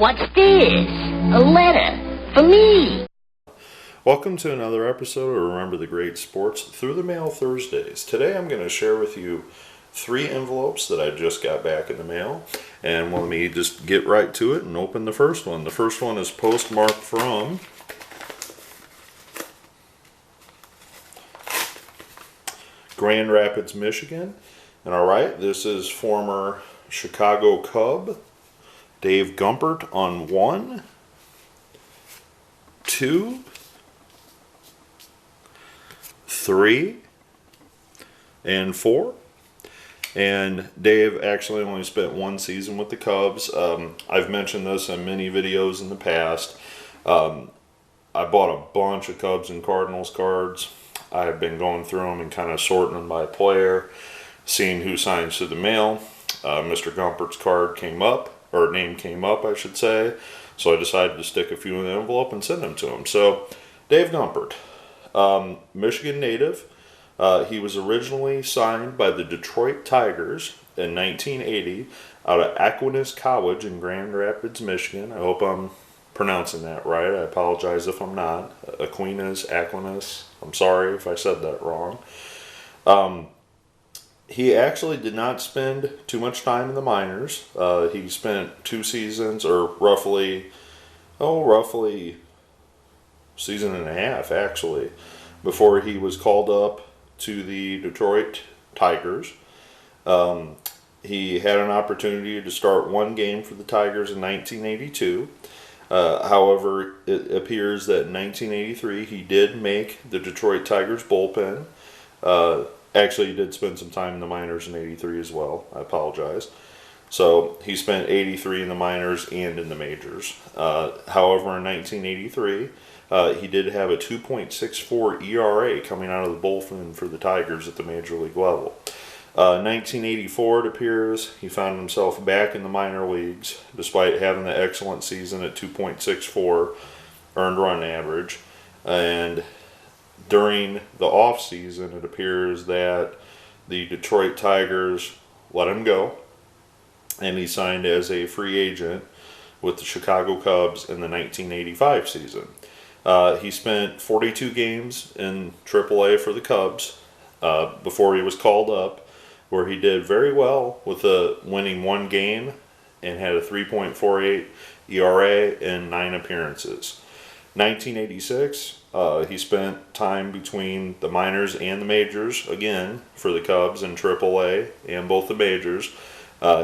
What's this? A letter for me. Welcome to another episode of Remember the Great Sports Through the Mail Thursdays. Today I'm going to share with you 3 envelopes that I just got back in the mail. And let me just get right to it and open the first one. The first one is postmarked from Grand Rapids, Michigan. And alright, this is former Chicago Cub Dave Gumpert on 1, 2, 3, and 4. And Dave actually only spent 1 season with the Cubs. I've mentioned this in many videos in the past. I bought a bunch of Cubs and Cardinals cards. I've been going through them and kind of sorting them by player, seeing who signs to the mail. Mr. Gumpert's card came up, or name came up, I should say. So I decided to stick a few in the envelope and send them to him. So, Dave Gumpert, Michigan native. He was originally signed by the Detroit Tigers in 1980 out of Aquinas College in Grand Rapids, Michigan. I hope I'm pronouncing that right. I apologize if I'm not. Aquinas. I'm sorry if I said that wrong. He actually did not spend too much time in the minors. He spent 2 seasons, or roughly season and a half actually, before he was called up to the Detroit Tigers. He had an opportunity to start 1 game for the Tigers in 1982. However, it appears that in 1983 he did make the Detroit Tigers bullpen. Actually, he did spend some time in the minors in 83 as well. I apologize. So he spent 83 in the minors and in the majors. However, in 1983, he did have a 2.64 ERA coming out of the bullpen for the Tigers at the major league level. 1984, it appears, he found himself back in the minor leagues despite having the excellent season at 2.64 earned run average. And during the off season, it appears that the Detroit Tigers let him go, and he signed as a free agent with the Chicago Cubs in the 1985 season. He spent 42 games in AAA for the Cubs before he was called up, where he did very well with winning 1 game and had a 3.48 ERA in 9 appearances. 1986, he spent time between the minors and the majors, again, for the Cubs in AAA and both the majors.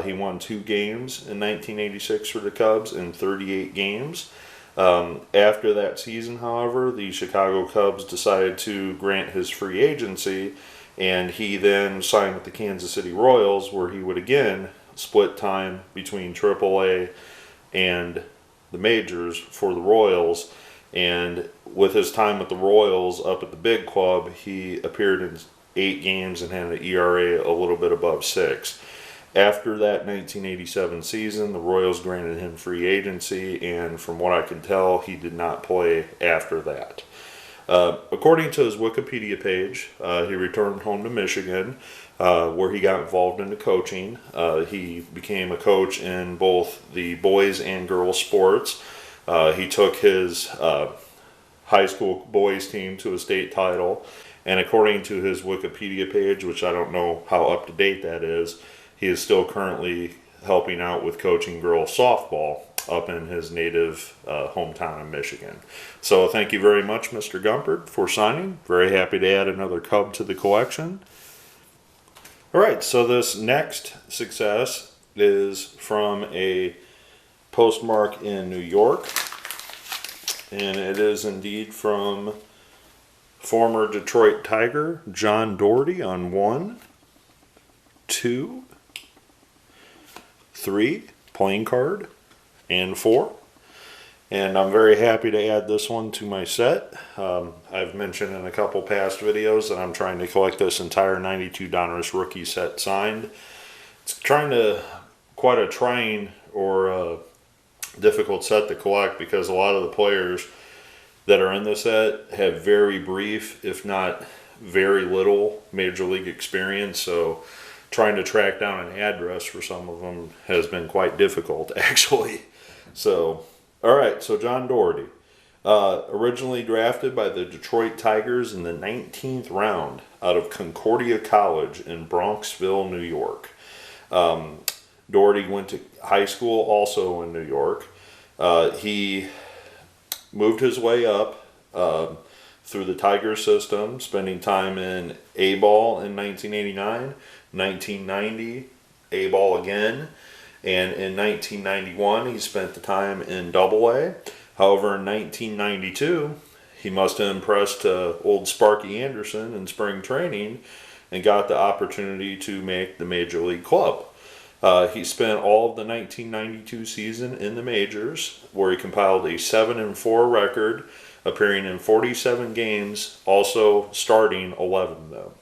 He won 2 games in 1986 for the Cubs in 38 games. After that season, however, the Chicago Cubs decided to grant his free agency, and he then signed with the Kansas City Royals, where he would again split time between AAA and the majors for the Royals. And with his time with the Royals up at the big club, he appeared in 8 games and had an ERA a little bit above 6. After that 1987 season, the Royals granted him free agency, and from what I can tell, he did not play after that. According to his Wikipedia page, he returned home to Michigan, where he got involved into coaching. He became a coach in both the boys and girls sports. He took his high school boys team to a state title, and according to his Wikipedia page, which I don't know how up to date that is, he is still currently helping out with coaching girls softball up in his native hometown of Michigan. So thank you very much, Mr. Gumpert, for signing. Very happy to add another Cub to the collection. All right, so this next success is from a postmark in New York, and it is indeed from former Detroit Tiger John Doherty on 1, 2, 3, playing card, and 4. And I'm very happy to add this one to my set. I've mentioned in a couple past videos that I'm trying to collect this entire 92 Donruss rookie set signed. It's quite a trying or difficult set to collect, because a lot of the players that are in this set have very brief, if not very little, major league experience. So trying to track down an address for some of them has been quite difficult, actually. So, all right. So John Doherty, originally drafted by the Detroit Tigers in the 19th round out of Concordia College in Bronxville, New York. Doherty went to high school also in New York. He moved his way up through the Tiger system, spending time in A-ball in 1989, 1990, A-ball again, and in 1991 he spent the time in Double-A. However, in 1992 he must have impressed old Sparky Anderson in spring training and got the opportunity to make the Major League Club. He spent all of the 1992 season in the majors, where he compiled a 7-4 record, appearing in 47 games, also starting 11 though.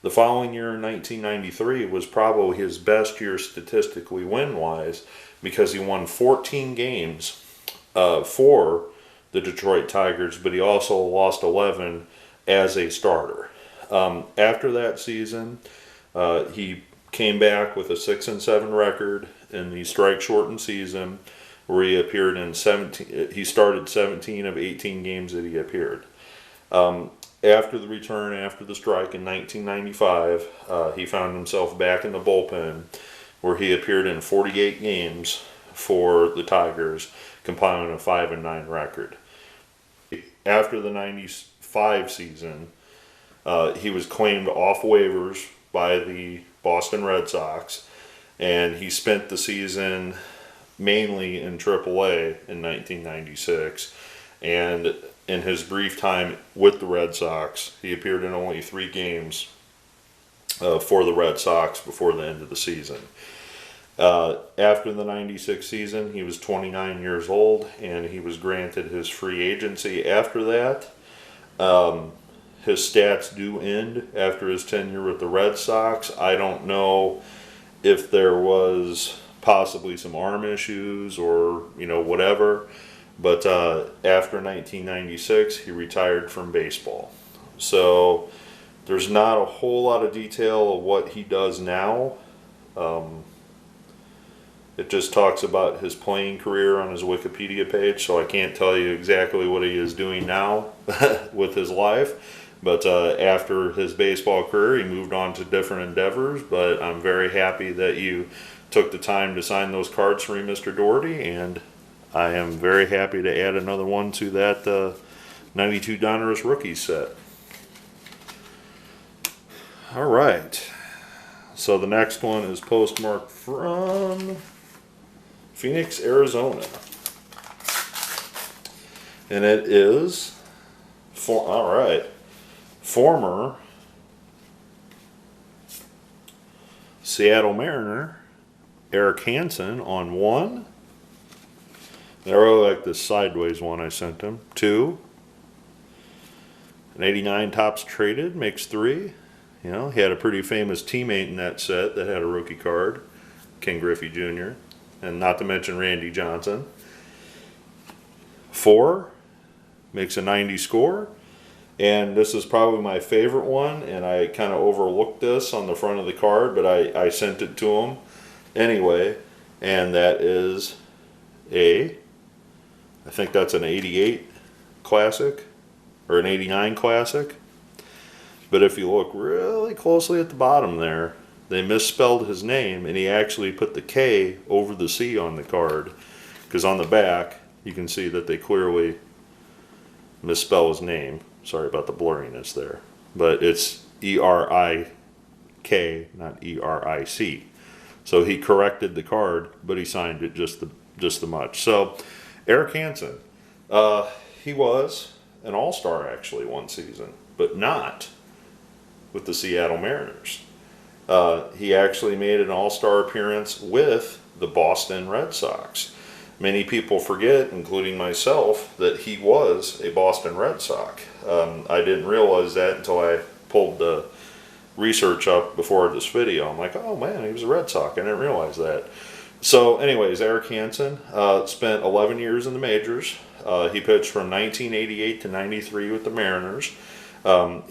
The following year, in 1993, was probably his best year statistically win-wise, because he won 14 games for the Detroit Tigers, but he also lost 11 as a starter. After that season, he came back with a 6-7 record in the strike-shortened season, where he appeared in 17. He started 17 of 18 games that he appeared. After the return, after the strike in 1995, he found himself back in the bullpen, where he appeared in 48 games for the Tigers, compiling a 5-9 record. After the 95 season, he was claimed off waivers by the Boston Red Sox, and he spent the season mainly in AAA in 1996, and in his brief time with the Red Sox, he appeared in only 3 games for the Red Sox before the end of the season. After the 96 season, he was 29 years old, and he was granted his free agency. After that, his stats do end after his tenure with the Red Sox. I don't know if there was possibly some arm issues or, whatever. But after 1996, he retired from baseball. So there's not a whole lot of detail of what he does now. It just talks about his playing career on his Wikipedia page, so I can't tell you exactly what he is doing now with his life. But after his baseball career, he moved on to different endeavors. But I'm very happy that you took the time to sign those cards for me, Mr. Doherty, and I am very happy to add another one to that 92 Donruss Rookies set. All right. So the next one is postmarked from Phoenix, Arizona. And it is, former Seattle Mariner Erik Hanson on 1. I really like this sideways one I sent him. 2. An 89 tops traded makes 3. He had a pretty famous teammate in that set that had a rookie card, Ken Griffey Jr., and not to mention Randy Johnson. 4 makes a 90 score, and this is probably my favorite one, and I kind of overlooked this on the front of the card, but I sent it to him anyway, and that is I think that's an 88 classic, or an 89 classic. But if you look really closely at the bottom there, they misspelled his name, and he actually put the K over the C on the card, because on the back you can see that they clearly misspell his name. Sorry about the blurriness there, but it's E-R-I-K, not E-R-I-C. So he corrected the card, but he signed it just the much. So Erik Hanson, he was an all-star actually one season, but not with the Seattle Mariners. He actually made an all-star appearance with the Boston Red Sox. Many people forget, including myself, that he was a Boston Red Sox. I didn't realize that until I pulled the research up before this video. I'm like, oh man, he was a Red Sox. I didn't realize that. So anyways, Erik Hanson spent 11 years in the majors. He pitched from 1988 to 93 with the Mariners.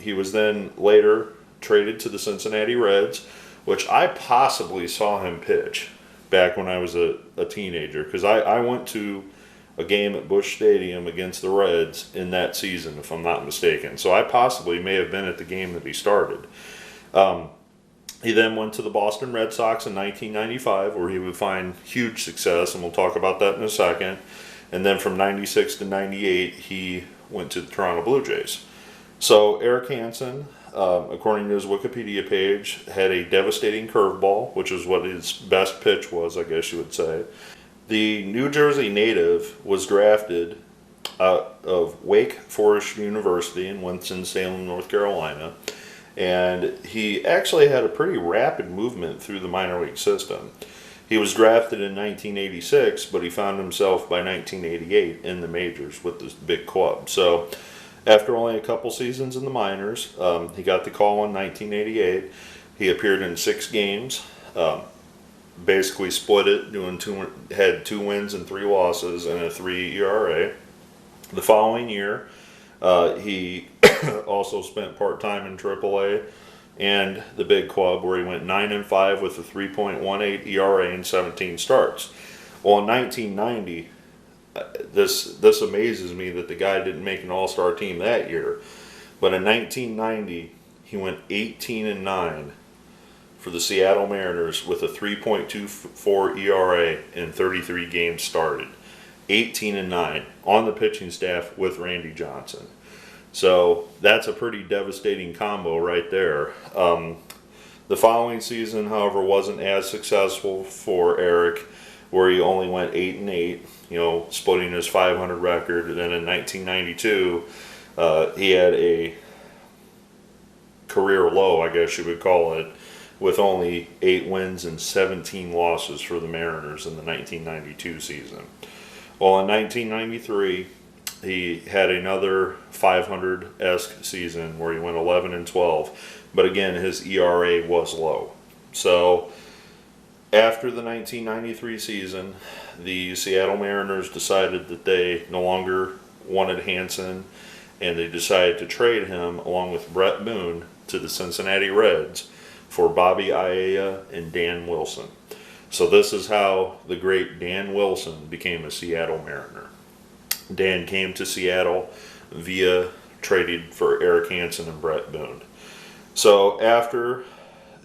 He was then later traded to the Cincinnati Reds, which I possibly saw him pitch back when I was a teenager, because I went to a game at Busch Stadium against the Reds in that season, if I'm not mistaken. So I possibly may have been at the game that he started. He then went to the Boston Red Sox in 1995, where he would find huge success, and we'll talk about that in a second. And then from 96 to 98, he went to the Toronto Blue Jays. So Erik Hanson, according to his Wikipedia page, had a devastating curveball, which is what his best pitch was, I guess you would say. The New Jersey native was drafted out of Wake Forest University in Winston-Salem, North Carolina. And he actually had a pretty rapid movement through the minor league system. He was drafted in 1986, but he found himself by 1988 in the majors with this big club. So after only a couple seasons in the minors, he got the call in 1988. He appeared in 6 games, basically split it, had 2 wins and 3 losses and a 3 ERA. The following year, he also spent part-time in AAA and the big club, where he went 9-5 with a 3.18 ERA and 17 starts. Well, in 1990, this amazes me that the guy didn't make an all-star team that year. But in 1990, he went 18-9 for the Seattle Mariners with a 3.24 ERA in 33 games started. 18-9 on the pitching staff with Randy Johnson. So that's a pretty devastating combo right there. The following season, however, wasn't as successful for Erik, where he only went 8-8, splitting his 500 record. And then in 1992, he had a career low, I guess you would call it, with only 8 wins and 17 losses for the Mariners in the 1992 season. Well, in 1993, he had another 500-esque season where he went 11-12, but again, his ERA was low. So after the 1993 season, the Seattle Mariners decided that they no longer wanted Hanson, and they decided to trade him along with Brett Boone to the Cincinnati Reds for Bobby Aia and Dan Wilson. So this is how the great Dan Wilson became a Seattle Mariner. Dan came to Seattle via traded for Erik Hanson and Brett Boone. So after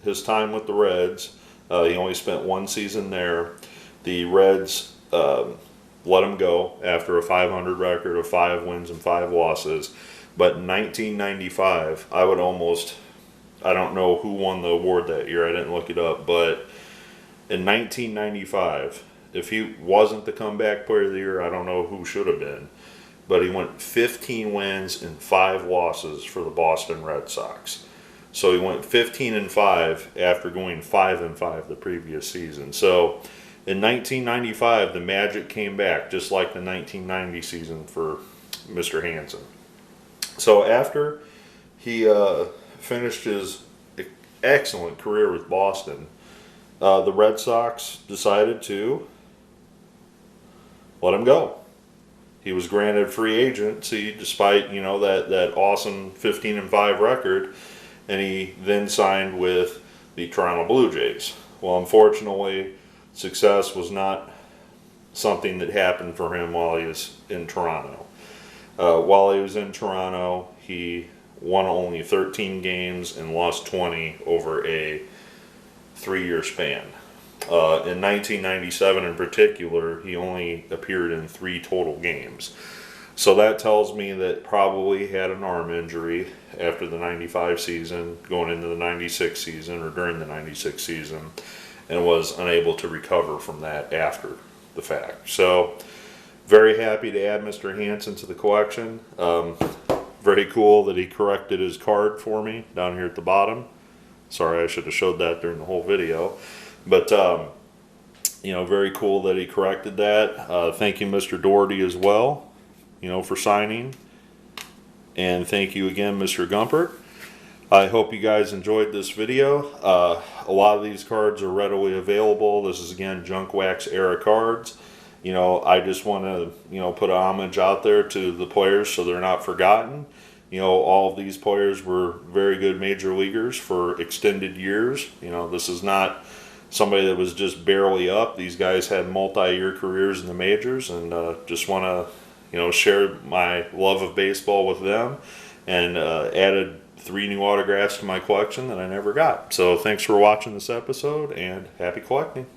his time with the Reds, he only spent 1 season there. The Reds let him go after a 500 record of 5 wins and 5 losses. But in 1995, I don't know who won the award that year. I didn't look it up, but in 1995, if he wasn't the comeback player of the year, I don't know who should have been. But he went 15 wins and 5 losses for the Boston Red Sox. So he went 15-5 after going 5-5 the previous season. So in 1995, the magic came back, just like the 1990 season for Mr. Hanson. So after he finished his excellent career with Boston, the Red Sox decided to let him go. He was granted free agency despite, that awesome 15-5 record, and he then signed with the Toronto Blue Jays. Well, unfortunately, success was not something that happened for him while he was in Toronto. While he was in Toronto, he won only 13 games and lost 20 over a 3-year span. In 1997 in particular, he only appeared in 3 total games. So that tells me that probably had an arm injury after the 95 season, going into the 96 season, or during the 96 season, and was unable to recover from that after the fact. So very happy to add Mr. Hanson to the collection. Very cool that he corrected his card for me down here at the bottom. Sorry, I should have showed that during the whole video. But, very cool that he corrected that. Thank you, Mr. Doherty, as well, for signing. And thank you again, Mr. Gumpert. I hope you guys enjoyed this video. A lot of these cards are readily available. This is, again, Junk Wax era cards. I just want to, put a homage out there to the players so they're not forgotten. All of these players were very good major leaguers for extended years. This is not somebody that was just barely up. These guys had multi-year careers in the majors, and just want to, share my love of baseball with them, and added 3 new autographs to my collection that I never got. So thanks for watching this episode, and happy collecting.